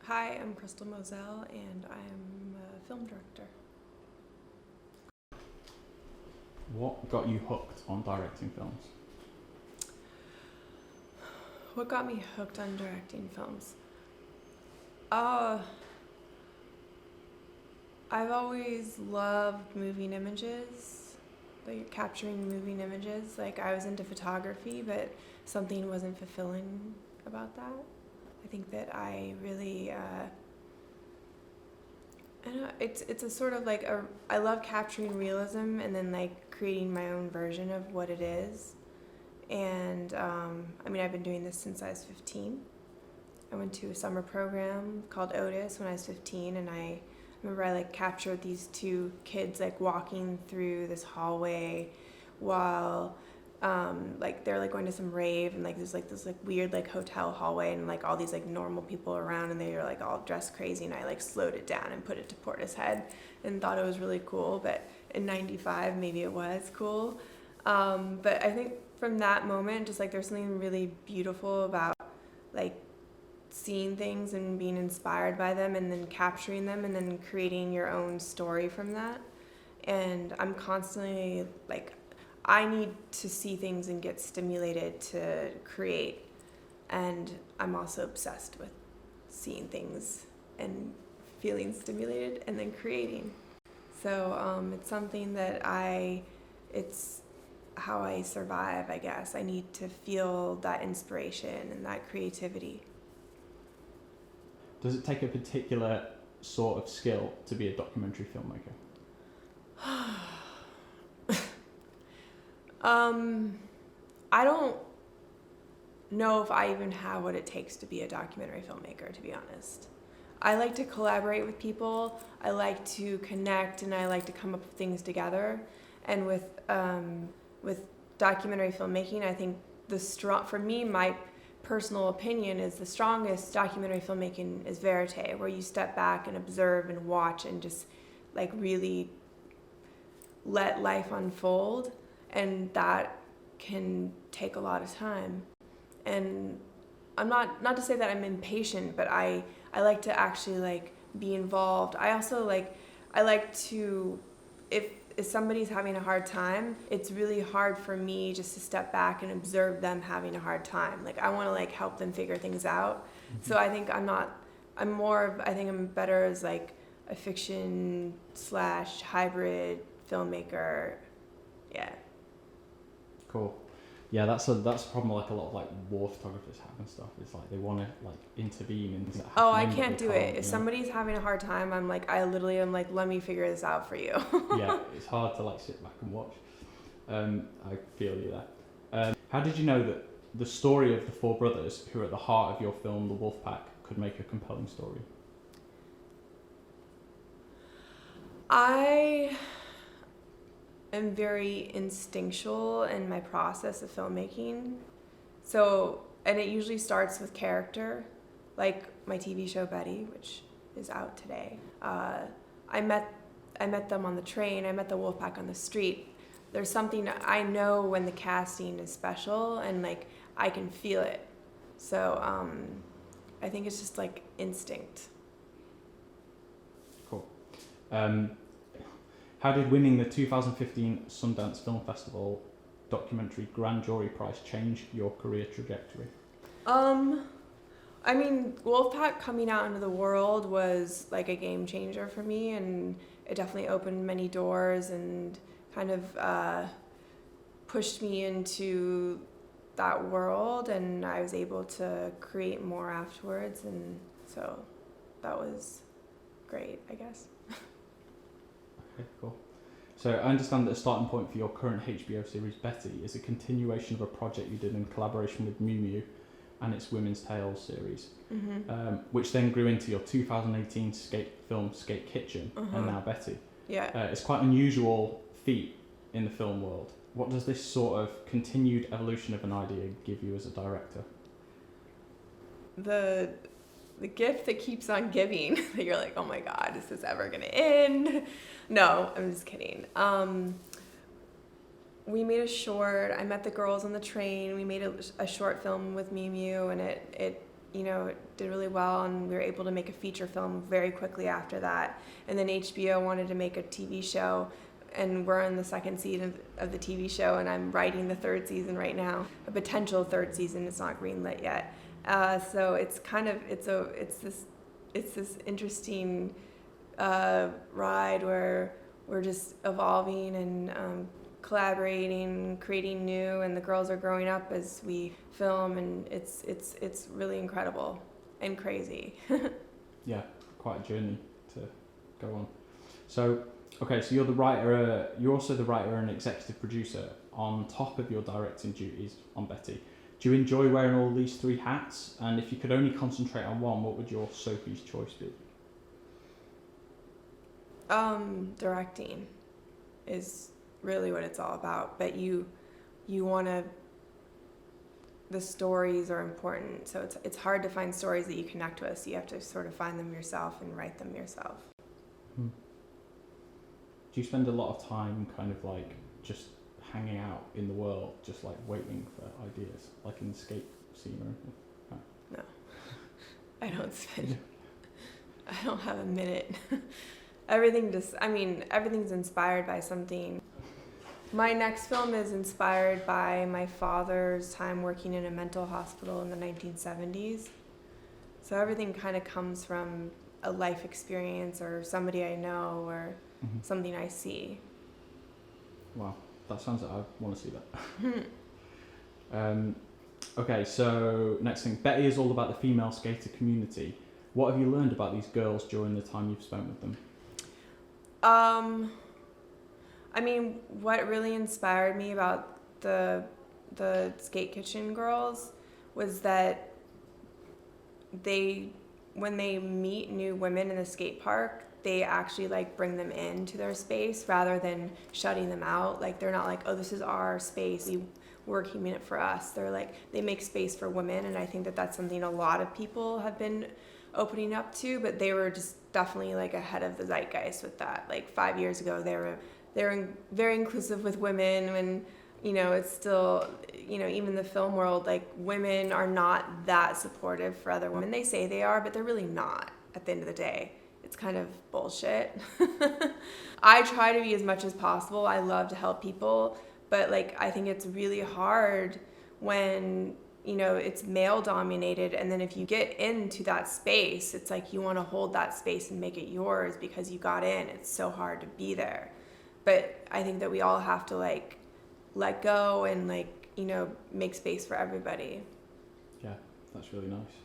Hi, I'm Crystal Moselle, and I'm a film director. What got you hooked on directing films? What got me hooked on directing films? I've always loved moving images, like capturing moving images. Like I was into photography, but something wasn't fulfilling about that. I think that I really, I don't know, it's a sort of like I love capturing realism and then like creating my own version of what it is. And I've been doing this since I was 15. I went to a summer program called ODDA when I was 15, and I remember I like captured these two kids like walking through this hallway while like they're like going to some rave, and like there's like this like weird like hotel hallway, and like all these like normal people around, and they were like all dressed crazy, and I like slowed it down and put it to Portishead and thought it was really cool. But in 95 maybe it was cool, but I think from that moment just like there's something really beautiful about like seeing things and being inspired by them and then capturing them and then creating your own story from that. And I'm constantly like, I need to see things and get stimulated to create. And I'm also obsessed with seeing things and feeling stimulated and then creating. So it's something that it's how I survive, I guess. I need to feel that inspiration and that creativity. Does it take a particular sort of skill to be a documentary filmmaker? I don't know if I even have what it takes to be a documentary filmmaker, to be honest. I like to collaborate with people. I like to connect, and I like to come up with things together. And with documentary filmmaking, I think for me, my personal opinion is the strongest documentary filmmaking is verite, where you step back and observe and watch and just like really let life unfold, and that can take a lot of time. And I'm not to say that I'm impatient, but I like to actually like be involved. I also I like to, if somebody's having a hard time, it's really hard for me just to step back and observe them having a hard time. Like I want to like help them figure things out. Mm-hmm. So I think I think I'm better as like a fiction / hybrid filmmaker. Yeah. Cool. Yeah, that's a problem like a lot of like war photographers have and stuff. It's like they want to like intervene and things that happen. Oh, I can't do it. If somebody's having a hard time, I literally am like, let me figure this out for you. Yeah, it's hard to like sit back and watch. I feel you there. How did you know that the story of the four brothers who are at the heart of your film, The Wolfpack, could make a compelling story? I am very instinctual in my process of filmmaking. So, and it usually starts with character, like my TV show Betty, which is out today. I met them on the train. I met the Wolfpack on the street. There's something I know when the casting is special, and like I can feel it. So I think it's just like instinct. Cool. How did winning the 2015 Sundance Film Festival documentary Grand Jury Prize change your career trajectory? Wolfpack coming out into the world was like a game changer for me, and it definitely opened many doors and kind of pushed me into that world, and I was able to create more afterwards, and so that was great, I guess. Okay, cool. So I understand that the starting point for your current HBO series Betty is a continuation of a project you did in collaboration with Miu Miu and its Women's Tales series, mm-hmm. Which then grew into your 2018 film Skate Kitchen, uh-huh. and now Betty. Yeah. It's quite an unusual feat in the film world. What does this sort of continued evolution of an idea give you as a director? The gift that keeps on giving, that you're like, oh my God, is this ever gonna end? No, I'm just kidding. We made a short. I met the girls on the train. We made a short film with Miu Miu, and it did really well, and we were able to make a feature film very quickly after that. And then HBO wanted to make a TV show, and we're on the second season of the TV show, and I'm writing the third season right now, a potential third season. It's not greenlit yet. So it's kind of it's this interesting ride where we're just evolving and collaborating, creating new, and the girls are growing up as we film, and it's really incredible and crazy. Yeah, quite a journey to go on. So, okay, so you're the writer. You're also the writer and executive producer on top of your directing duties on Betty. Do you enjoy wearing all these three hats? And if you could only concentrate on one, what would your Sophie's choice be? Directing is really what it's all about, but you want to, the stories are important, so it's hard to find stories that you connect with, so you have to sort of find them yourself and write them yourself. Do you spend a lot of time kind of like just hanging out in the world, just like waiting for ideas, like in the escape scene or anything? No, I don't have a minute. Everything's inspired by something. My next film is inspired by my father's time working in a mental hospital in the 1970s. So everything kind of comes from a life experience or somebody I know or something I see. Wow, that sounds like I want to see that. Okay, so next thing. Betty is all about the female skater community. What have you learned about these girls during the time you've spent with them? What really inspired me about the Skate Kitchen girls was that when they meet new women in the skate park, they actually like bring them into their space rather than shutting them out. Like they're not like, oh, this is our space, we're keeping it for us. They're like, they make space for women, and I think that that's something a lot of people have been opening up to, but they were just definitely like ahead of the zeitgeist with that. Like 5 years ago, they were very inclusive with women, when it's still, even the film world, like women are not that supportive for other women. They say they are, but they're really not. At the end of the day, it's kind of bullshit. I try to be as much as possible. I love to help people, but like I think it's really hard when it's male dominated, and then if you get into that space, it's like you want to hold that space and make it yours because you got in. It's so hard to be there. But I think that we all have to like let go and make space for everybody. Yeah, that's really nice.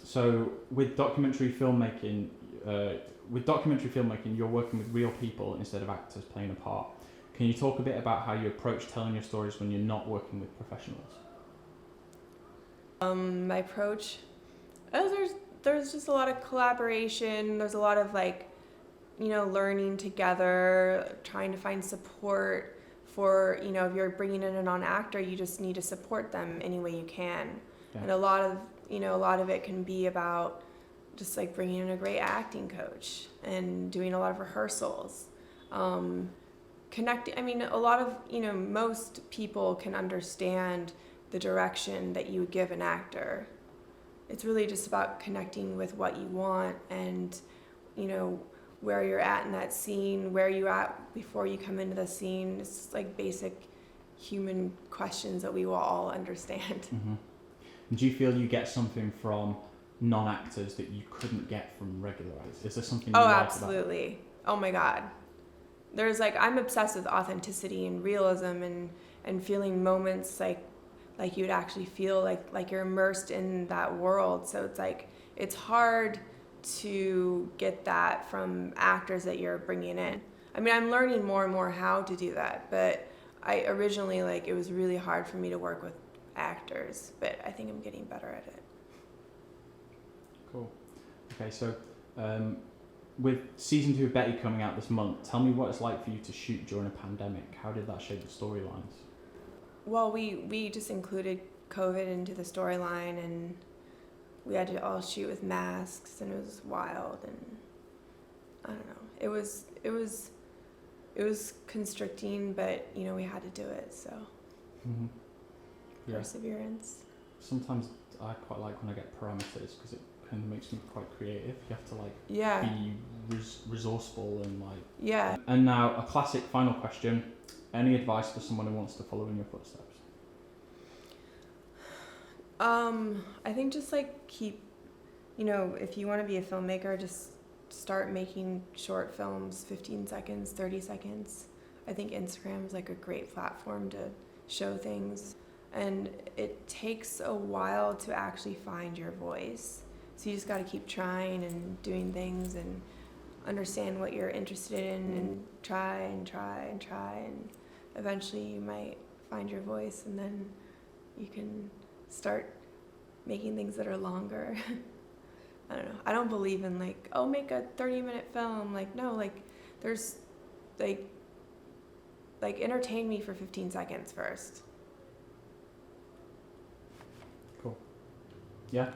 So with documentary filmmaking, you're working with real people instead of actors playing a part. Can you talk a bit about how you approach telling your stories when you're not working with professionals? My approach, there's just a lot of collaboration. There's a lot of learning together, trying to find support for, if you're bringing in a non-actor, you just need to support them any way you can. Yeah. And a lot of it can be about just like bringing in a great acting coach and doing a lot of rehearsals. Connecting, a lot of, most people can understand the direction that you would give an actor. It's really just about connecting with what you want and, where you're at in that scene, where you're at before you come into the scene. It's like basic human questions that we will all understand. Mm-hmm. Do you feel you get something from non-actors that you couldn't get from regular actors? Is there something you like about it? Oh, absolutely. Oh my God. There's I'm obsessed with authenticity and realism and feeling moments like you would actually feel like you're immersed in that world. So it's hard to get that from actors that you're bringing in. I'm learning more and more how to do that, but I originally it was really hard for me to work with actors, but I think I'm getting better at it. Cool. Okay, so with season 2 of Betty coming out this month, tell me what it's like for you to shoot during a pandemic. How did that shape the storylines? Well, we just included COVID into the storyline, and we had to all shoot with masks, and it was wild, and I don't know. It was constricting, but we had to do it. So yeah. Perseverance. Sometimes I quite like when I get parameters because it kind of makes me quite creative. You have to like Yeah. be resourceful and like. Yeah. And now a classic final question: any advice for someone who wants to follow in your footsteps? I think just like keep, if you want to be a filmmaker, just start making short films, 15 seconds, 30 seconds. I think Instagram is like a great platform to show things, and it takes a while to actually find your voice. So you just got to keep trying and doing things and understand what you're interested in and try and try and try, and eventually you might find your voice, and then you can start making things that are longer. I don't know. I don't believe in like, oh, make a 30-minute film. Like, no, like there's like entertain me for 15 seconds first. Cool. Yeah.